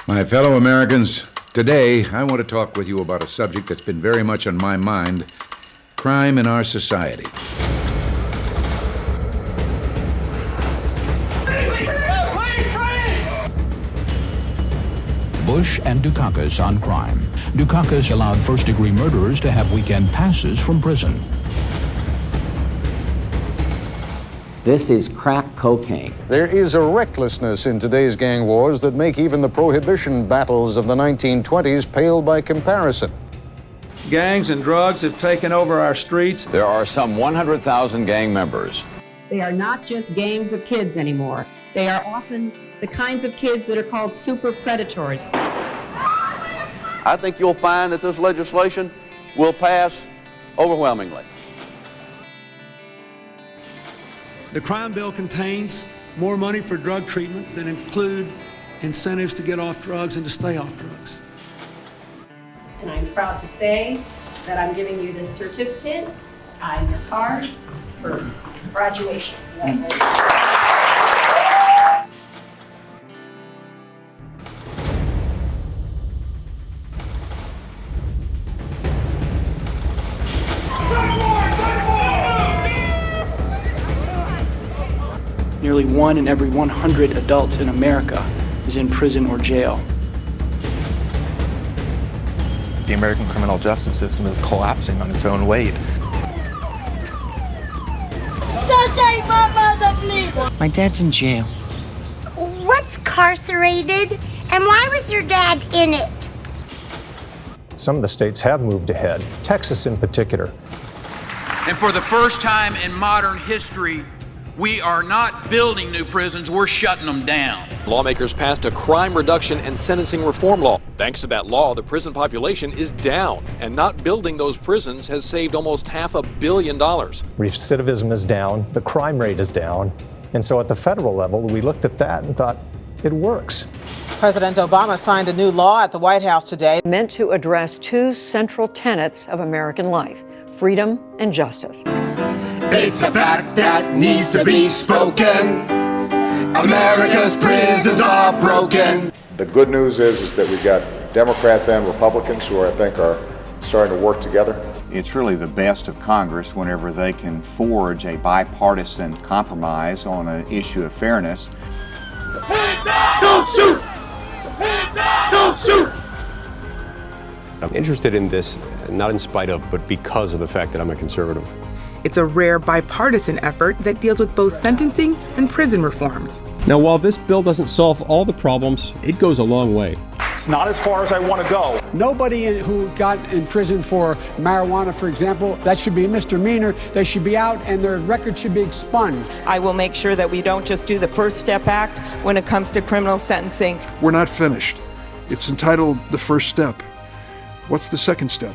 My fellow Americans, today I want to talk with you about a subject that's been very much on my mind: crime in our society. Bush and Dukakis on crime. Dukakis allowed first-degree murderers to have weekend passes from prison. This is crack cocaine. There is a recklessness in today's gang wars that make even the prohibition battles of the 1920s pale by comparison. Gangs and drugs have taken over our streets. There are some 100,000 gang members. They are not just gangs of kids anymore. They are often the kinds of kids that are called super predators. I think you'll find that this legislation will pass overwhelmingly. The crime bill contains more money for drug treatment that include incentives to get off drugs and to stay off drugs. And I'm proud to say that I'm giving you this certificate on your card for graduation. Nearly 1 in every 100 adults in America is in prison or jail. The American criminal justice system is collapsing on its own weight. Don't take my mother, please! My dad's in jail. What's carcerated? And why was your dad in it? Some of the states have moved ahead, Texas in particular. And for the first time in modern history, we are not building new prisons, we're shutting them down. Lawmakers passed a crime reduction and sentencing reform law. Thanks to that law, the prison population is down, and not building those prisons has saved almost $500 million. Recidivism is down, the crime rate is down, and so at the federal level, we looked at that and thought, it works. President Obama signed a new law at the White House today, meant to address two central tenets of American life: freedom and justice. It's a fact that needs to be spoken. America's prisons are broken. The good news is that we've got Democrats and Republicans who I think are starting to work together. It's really the best of Congress whenever they can forge a bipartisan compromise on an issue of fairness. Hands up! Don't shoot! Hands up! Don't shoot! I'm interested in this, not in spite of, but because of the fact that I'm a conservative. It's a rare bipartisan effort that deals with both sentencing and prison reforms. Now, while this bill doesn't solve all the problems, it goes a long way. It's not as far as I want to go. Nobody who got in prison for marijuana, for example, that should be a misdemeanor. They should be out and their record should be expunged. I will make sure that we don't just do the First Step Act when it comes to criminal sentencing. We're not finished. It's entitled The First Step. What's the second step?